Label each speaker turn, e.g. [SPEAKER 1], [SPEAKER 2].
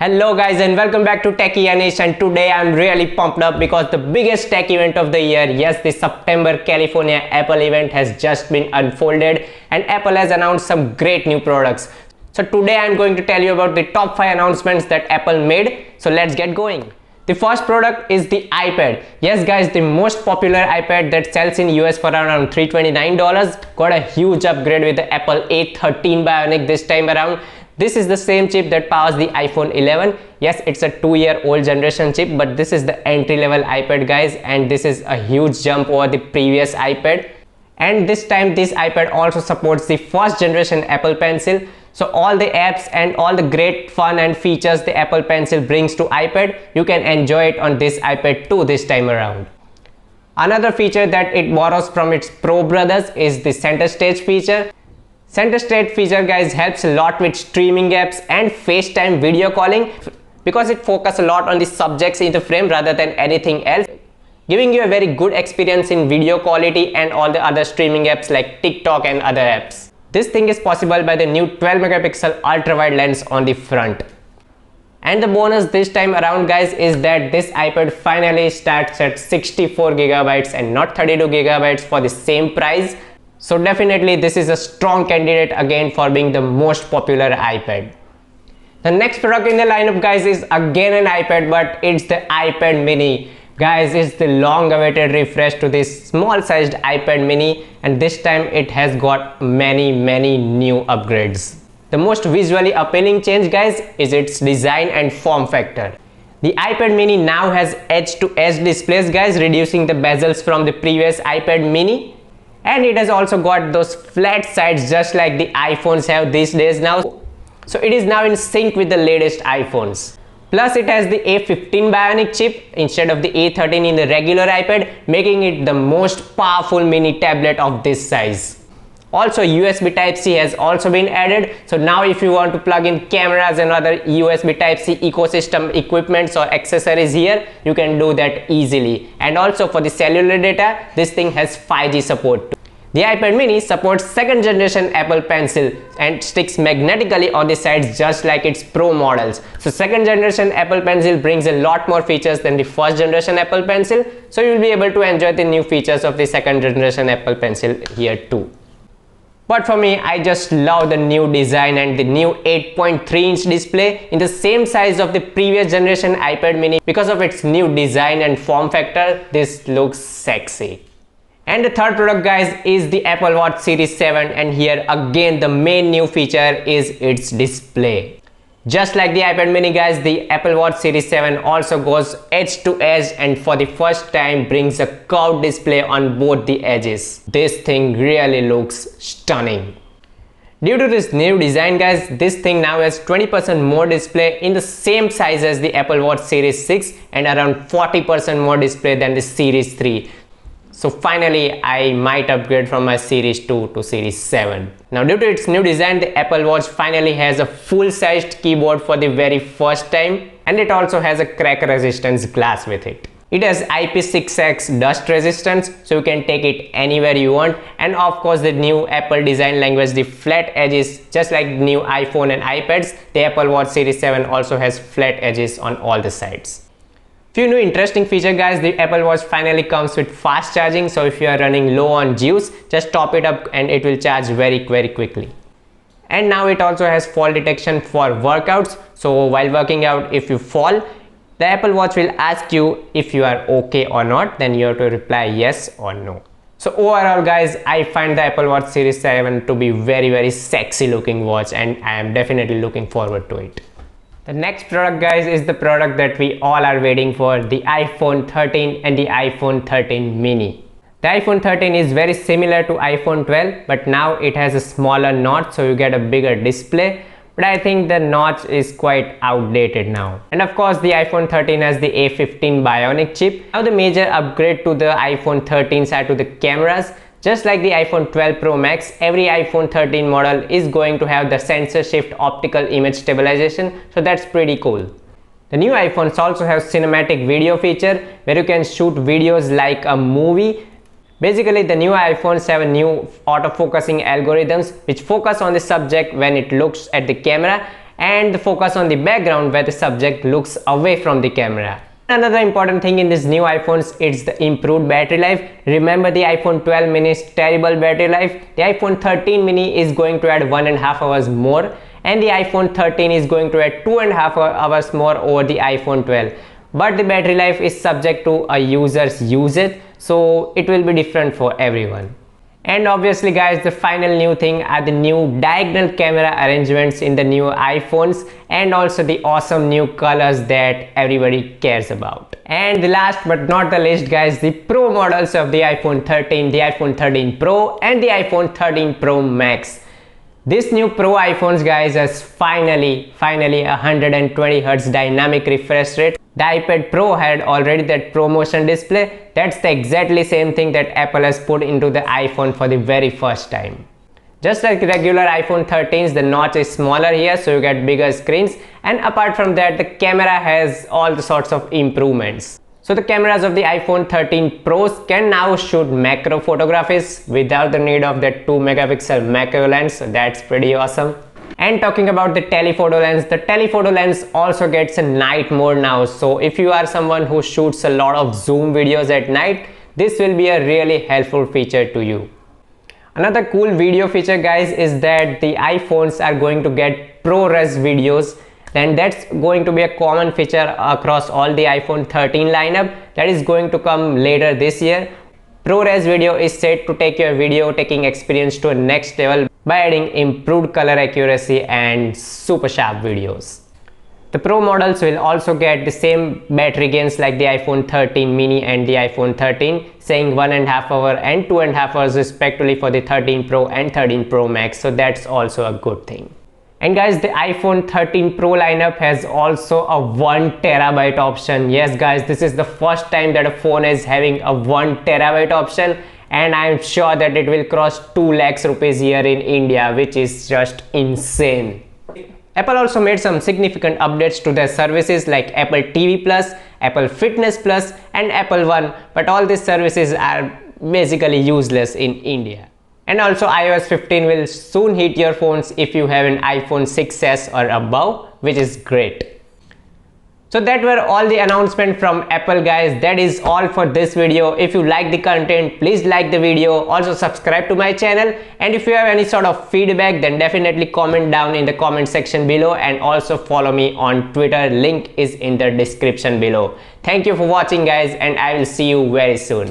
[SPEAKER 1] Hello guys and welcome back to Techyy Anish, and today I'm really pumped up because the biggest tech event of the year, yes, the September California Apple event has just been unfolded and Apple has announced some great new products. So today I'm going to tell you about the top 5 announcements that Apple made. So let's get going. The first product is the iPad. Yes guys, the most popular iPad that sells in US for around $329 got a huge upgrade with the Apple A13 Bionic this time around. This is the same chip that powers the iPhone 11. Yes, it's a 2-year-old generation chip, but this is the entry-level iPad guys, and this is a huge jump over the previous iPad. And this time this iPad also supports the first generation Apple Pencil. So all the apps and all the great fun and features the Apple Pencil brings to iPad, you can enjoy it on this iPad too this time around. Another feature that it borrows from its Pro brothers is the center stage feature. Center stage feature guys helps a lot with streaming apps and FaceTime video calling because it focuses a lot on the subjects in the frame rather than anything else, giving you a very good experience in video quality and all the other streaming apps like TikTok and other apps. This thing is possible by the new 12 megapixel ultra wide lens on the front. And the bonus this time around guys is that this iPad finally starts at 64 gigabytes and not 32 gigabytes for the same price. So definitely this is a strong candidate again for being the most popular iPad. The next product in the lineup guys is again an iPad, but it's the iPad mini. Guys, it's the long awaited refresh to this small sized iPad mini, and this time it has got many new upgrades. The most visually appealing change guys is its design and form factor. The iPad mini now has edge-to-edge displays guys, reducing the bezels from the previous iPad mini. And it has also got those flat sides just like the iPhones have these days now. So it is now in sync with the latest iPhones. Plus it has the A15 Bionic chip instead of the A13 in the regular iPad, making it the most powerful mini tablet of this size. Also USB Type-C has also been added, so now if you want to plug in cameras and other USB Type-C ecosystem equipments or accessories here, you can do that easily. And also for the cellular data, this thing has 5G support too. The iPad mini supports 2nd generation Apple Pencil and sticks magnetically on the sides just like its Pro models. So 2nd generation Apple Pencil brings a lot more features than the 1st generation Apple Pencil, so you will be able to enjoy the new features of the 2nd generation Apple Pencil here too. But for me, I just love the new design and the new 8.3-inch display in the same size of the previous generation iPad mini. Because of its new design and form factor, this looks sexy. And the third product guys is the Apple.What Series 7, and here again the main new feature is its display. Just like the iPad mini guys, the Apple.What Series 7 also goes edge to edge and for the first time brings a curved display on both the edges. This thing really looks stunning. Due to this new design guys, this thing now has 20% more display in the same size as the Apple.Watch Series 6 and around 40% more display than the Series 3. So finally, I might upgrade from my Series 2 to Series 7. Now due to its new design, the Apple Watch finally has a full-sized keyboard for the very first time, and it also has a crack resistance glass with it. It has IP6X dust resistance, so you can take it anywhere you want. And of course the new Apple design language, the flat edges, just like new iPhone and iPads, the Apple Watch Series 7 also has flat edges on all the sides. Few new interesting feature guys, the Apple Watch finally comes with fast charging, so if you are running low on juice, just top it up and it will charge very quickly. And now it also has fall detection for workouts, so while working out if you fall, the Apple Watch will ask you if you are okay or not, then you have to reply yes or no. So overall guys, I find the Apple Watch Series 7 to be very sexy looking watch, and I am definitely looking forward to it. The next product guys is the product that we all are waiting for, the iPhone 13 and the iPhone 13 mini. The iPhone 13 is very similar to iPhone 12, but now it has a smaller notch, so you get a bigger display. But I think the notch is quite outdated now. And of course the iPhone 13 has the A15 Bionic chip. Now the major upgrade to the iPhone 13s are to the cameras. Just like the iPhone 12 Pro Max, every iPhone 13 model is going to have the sensor shift optical image stabilization, so that's pretty cool. The new iPhones also have cinematic video feature where you can shoot videos like a movie. Basically, the new iPhones have a new autofocusing algorithms which focus on the subject when it looks at the camera, and the focus on the background where the subject looks away from the camera. Another important thing in these new iPhones, it's the improved battery life. Remember the iPhone 12 mini's terrible battery life? The iPhone 13 mini is going to add 1.5 hours more, and the iPhone 13 is going to add 2.5 hours more over the iPhone 12. But the battery life is subject to a user's usage, so it will be different for everyone. And obviously guys, the final new thing are the new diagonal camera arrangements in the new iPhones, and also the awesome new colors that everybody cares about. And the last but not the least guys, the Pro models of the iPhone 13, the iPhone 13 Pro and the iPhone 13 Pro Max. This new Pro iPhones guys has finally 120Hz dynamic refresh rate. The iPad Pro had already that ProMotion display. That's the exactly same thing that Apple has put into the iPhone for the very first time. Just like regular iPhone 13s, the notch is smaller here, so you get bigger screens, and apart from that, the camera has all the sorts of improvements. So the cameras of the iPhone 13 Pros can now shoot macro photographies without the need of that 2 megapixel macro lens, so that's pretty awesome. And talking about the telephoto lens, the telephoto lens also gets a night mode now. So if you are someone who shoots a lot of zoom videos at night, this will be a really helpful feature to you. Another cool video feature guys is that the iPhones are going to get ProRes videos, and that's going to be a common feature across all the iPhone 13 lineup that is going to come later this year. ProRes video is set to take your video taking experience to a next level by adding improved color accuracy and super sharp videos. The Pro models will also get the same battery gains like the iPhone 13 mini and the iPhone 13, saying 1.5 hour and 2.5 hours respectively for the 13 Pro and 13 Pro Max, so that's also a good thing. And guys, the iPhone 13 Pro lineup has also a 1TB option. Yes guys, this is the first time that a phone is having a 1TB option, and I'm sure that it will cross 2 lakhs rupees here in India, which is just insane. Apple also made some significant updates to their services like Apple TV Plus, Apple Fitness Plus and Apple One, but all these services are basically useless in India. And also iOS 15 will soon hit your phones if you have an iPhone 6s or above, which is great. So that were all the announcements from Apple guys. That is all for this video. If you like the content, please like the video, also subscribe to my channel, and if you have any sort of feedback, then definitely comment down in the comment section below, and also follow me on Twitter. Link is in the description below. Thank you for watching guys, and I will see you very soon.